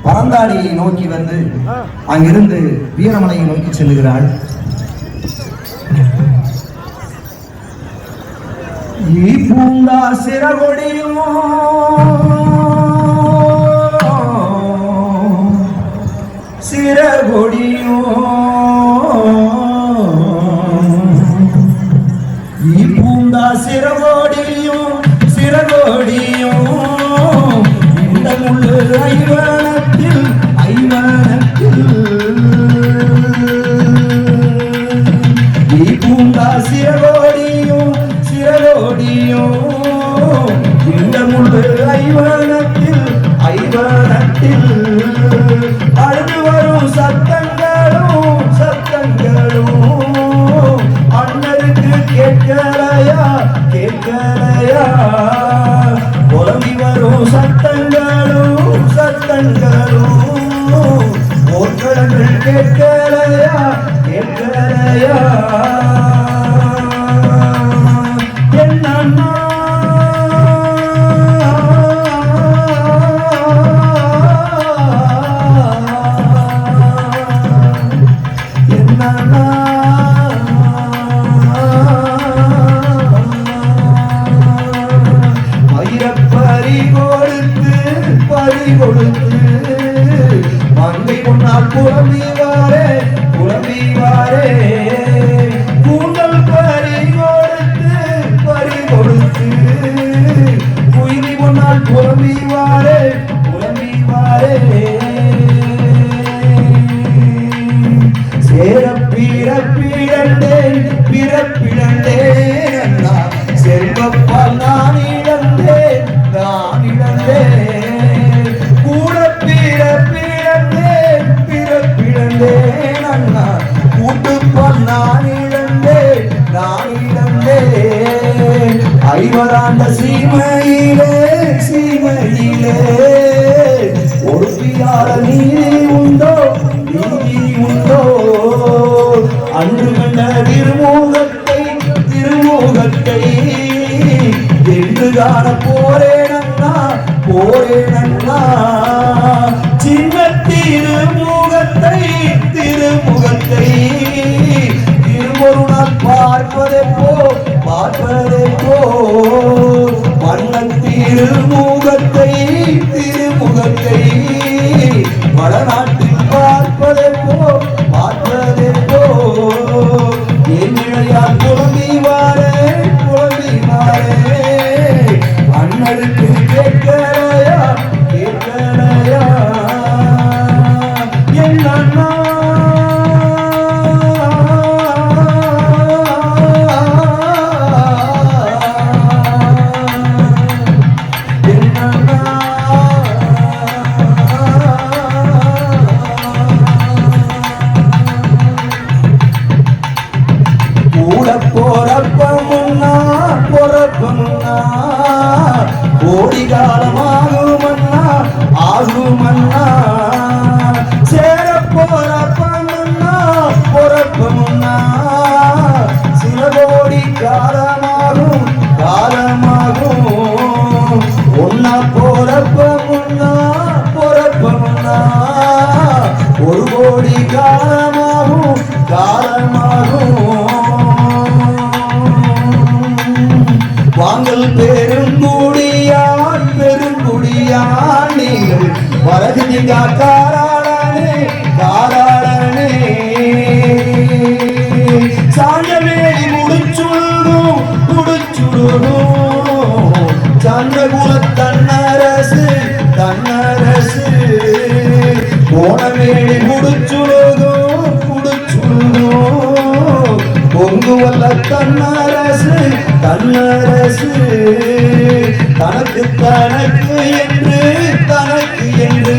பரந்தாடியை நோக்கி வந்து அங்கிருந்து வீரமலையை நோக்கி செல்லுகிறாள். பூங்கா சிறகொடியும் சிறகொடியும் பூங்கா சிறகொடியும் சிறகொடியும் இந்த முள்ளு ஐவனத்தில் பூங்கா சிறகோடியும் சிறகோடியும் இந்த முள்ளு ஐவனத்தில் அழுது வரும் சத்தங்களும் அண்ணருக்கு கேட்கலையா புலம்பி வரும் சத்தங்களும் போர்க்களங்கள் கேட்கலையா என்னன்னா பறி கொடுத்து மங்கை முன்னால் புலம்பிவாரே கூந்தல் பறி கொடுத்து குயிலி முன்னால் புலம்பிவாரே சேர பிறப்பிழந்தேன் செல்வப்பால் நான் இழந்தேன் கூட பிறப்பிழந்தேன் அண்ணா கூட்டுப்பால் நான் இழந்தேன் ஐவராண்ட சீமையிலே ஒரு பியால நீதி உண்டோ அன்று கண்ட திருமுகத்தை என்று காண போரேனண்ணா சின்ன திருமுகத்தை திருமொரு நாள் பார்ப்பதே போ வண்ண திருமுகத்தை வடநாட்டில் பார்ப்பதே போ என் இளையால் புலம்பிவாரே அண்ணருக்கு கேட்கலையா என்னன்னா பொறப்பமுன்னா கோடி காலமாகுமன்னா ஆகுமன்னா சேர பொறப்பமுன்னா சில கோடி காலமாகும் ஒன்னா பொறப்பமுன்னா ஒரு கோடி காலமாகும் வாங்கல் பெருங்குடியான் நீங்கள் வரதி காராளனே சாண்டவேலி முடிச்சுடும் சந்திரகுல தன்னரசு கோணவேலி முடிச்சுடும் பொங்கு வல்ல தன்னரசு தனக்கு என்று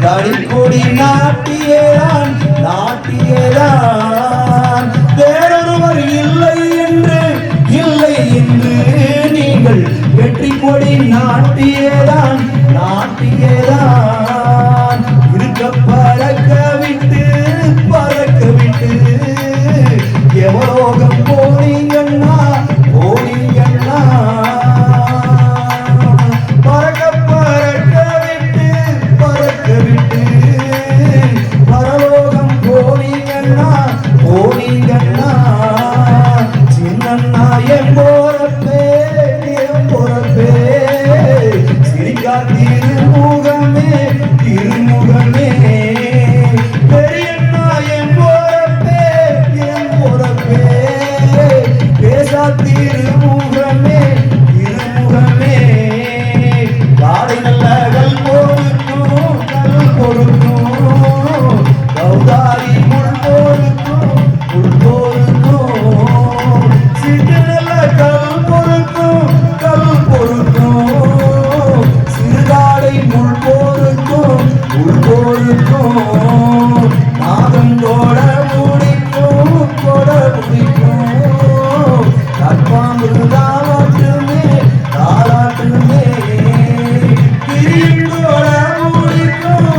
தனிக்கொடி நாட்டியேதான் வேறொருவர் இல்லை என்று நீங்கள் வெற்றி கொடி நாட்டியேதான் இருக்க பறக்க விட்டு எவரோகம் போனீங்கன்னா பறக்க விட்டு சண்முகமே திருமுகமே பெரியண்ணா என் பொறப்பே பேசா திருமுகமே திருமுகமே காலை நல்ல கல் கொடுக்கும் கௌதாரி முள் பொறுக்கும் சிட்டு நல்ல கல் பொறுக்கும் சிறுகாடை முள் பொறுக்கும் நாதம் கொட முடிக்கும் கற்பாம்பு தாளாட்டுமே கிரியோட முடிக்கும்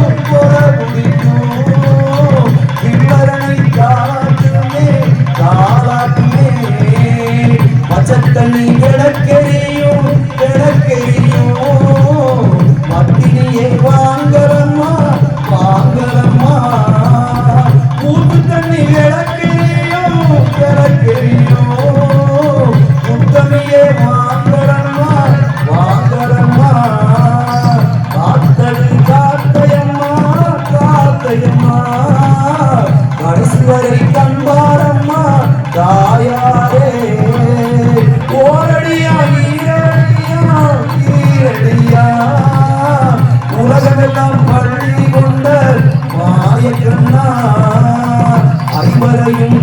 பிள்ளரனை தாளாட்டுமே பச்சத்தண்ணி கிடக்கெறியும் மத்தினியை வாங்கலம்மா ஊத்து தண்ணி கிடக்கெறியும் முத்தமியே வாங்கலம்மா காத்தது காத்தையம்மா கடைசி வரை கண்பாரம்மா தாயாரே ஓரடியா ஈரடியா உலகமெல்லாம் பள்ளி கொண்ட மாயக்கண்ணா ஐவரையும்